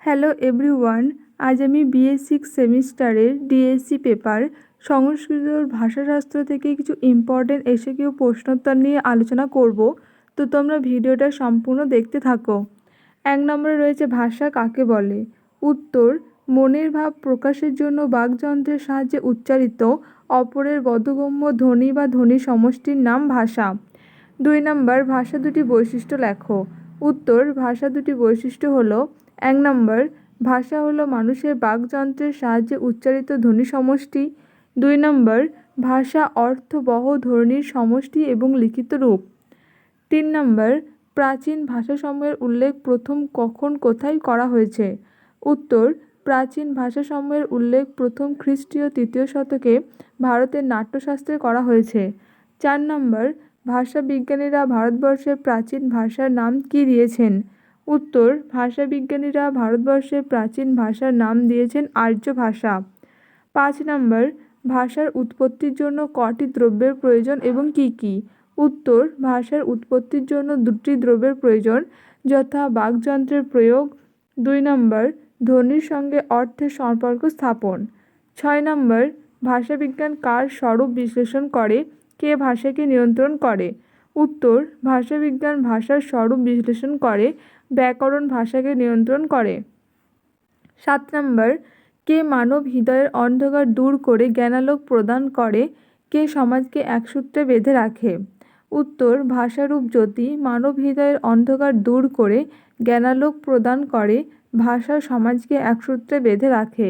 Hello everyone, আজ আমি BA six সেমিস্টারের ডিএসসি পেপার সংস্কৃত ভাষাশাস্ত্র থেকে কিছু ইম্পর্টেন্ট এসএকিউ প্রশ্নোত্তর নিয়ে আলোচনা করব। তো তোমরা ভিডিওটা সম্পূর্ণ দেখতে থাকো। 1 নম্বরে রয়েছে ভাষা কাকে বলে? উত্তর, মনের ভাব প্রকাশের জন্য বাকযন্ত্রের সাহায্যে উচ্চারিত অপরের বোধগম্য ধ্বনি বা ধ্বনি সমষ্টির নাম ভাষা। 2 নম্বর, ভাষা দুটি বৈশিষ্ট্য লেখো। উত্তর, ভাষা দুটি বৈশিষ্ট্য হলো: 1 নম্বর, ভাষা হলো মানুষের বাকযন্ত্রের সাহায্যে উচ্চারিত ধ্বনি সমষ্টি। 2 নম্বর, ভাষা অর্থবহ ধ্বনির সমষ্টি এবং লিখিত রূপ। 3 নম্বর, প্রাচীন ভাষাসমূহের উল্লেখ প্রথম কখন কোথায় করা হয়েছে? উত্তর, প্রাচীন ভাষাসমূহের উল্লেখ প্রথম খ্রিস্টীয় 3য় শতকে ভারতের নাট্যশাস্ত্রে করা হয়েছে। 4 নম্বর, ভাষাবিজ্ঞানীরা ভারতবর্ষের প্রাচীন ভাষার নাম কী দিয়েছেন? উত্তর, ভাষাবিজ্ঞানীরা ভারতবর্ষের প্রাচীন ভাষার নাম দিয়েছেন আর্য ভাষা। 5 নম্বর, ভাষার উৎপত্তির জন্য কটি দ্রব্যের প্রয়োজন এবং কী কী? উত্তর, ভাষার উৎপত্তির জন্য 2টি দ্রব্যের প্রয়োজন, যথা বাকযন্ত্রের প্রয়োগ। 2 নম্বর, ধ্বনির সঙ্গে অর্থের সম্পর্ক স্থাপন। 6 নম্বর, ভাষাবিজ্ঞান কার স্বরূপ বিশ্লেষণ করে? কে ভাষাকে নিয়ন্ত্রণ করে? উত্তর, ভাষাবিজ্ঞান ভাষার স্বরূপ বিশ্লেষণ করে, ব্যাকরণ ভাষাকে নিয়ন্ত্রণ করে। 7 নম্বর, কে মানব হৃদয়ের অন্ধকার দূর করে জ্ঞানালোক প্রদান করে? কে সমাজকে একসূত্রে বেঁধে রাখে? উত্তর, ভাষারূপ জ্যোতি মানব হৃদয়ের অন্ধকার দূর করে জ্ঞানালোক প্রদান করে, ভাষা সমাজকে একসূত্রে বেঁধে রাখে।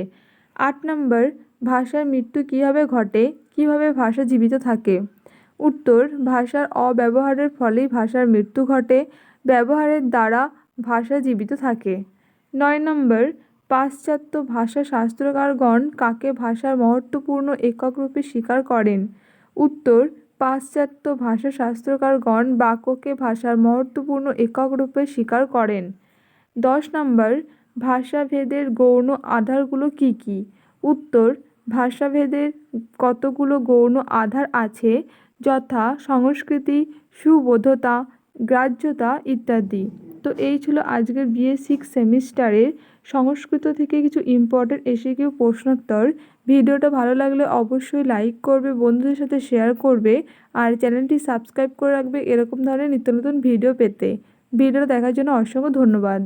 8 নম্বর, ভাষার মৃত্যু কীভাবে ঘটে? কীভাবে ভাষা জীবিত থাকে? উত্তর, ভাষার অব্যবহারের ফলেই ভাষার মৃত্যু ঘটে, ব্যবহারের দ্বারা ভাষা জীবিত থাকে। 9 নম্বর, পাশ্চাত্য ভাষা শাস্ত্রকারগণ কাকে ভাষার মহত্ত্বপূর্ণ একক রূপে স্বীকার করেন? উত্তর, পাশ্চাত্য ভাষা শাস্ত্রকারগণ বাক্যকে ভাষার মহত্ত্বপূর্ণ একক রূপে স্বীকার করেন। 10 নম্বর, ভাষাভেদের গৌণ আধারগুলো কী কী? উত্তর, ভাষাভেদের কতগুলো গৌণ আধার আছে, যথা সংস্কৃতি, সুবোধতা, গ্রাহ্যতা ইত্যাদি। তো এই ছিল আজকের বিএ সিক্স সেমিস্টারের সংস্কৃত থেকে কিছু ইম্পর্টেন্ট এসএকিউ প্রশ্নোত্তর। ভিডিওটা ভালো লাগলে অবশ্যই লাইক করবে, বন্ধুদের সাথে শেয়ার করবে, আর চ্যানেলটি সাবস্ক্রাইব করে রাখবে এরকম ধরনের নিত্য নতুন ভিডিও পেতে। ভিডিওটা দেখার জন্য অসংখ্য ধন্যবাদ।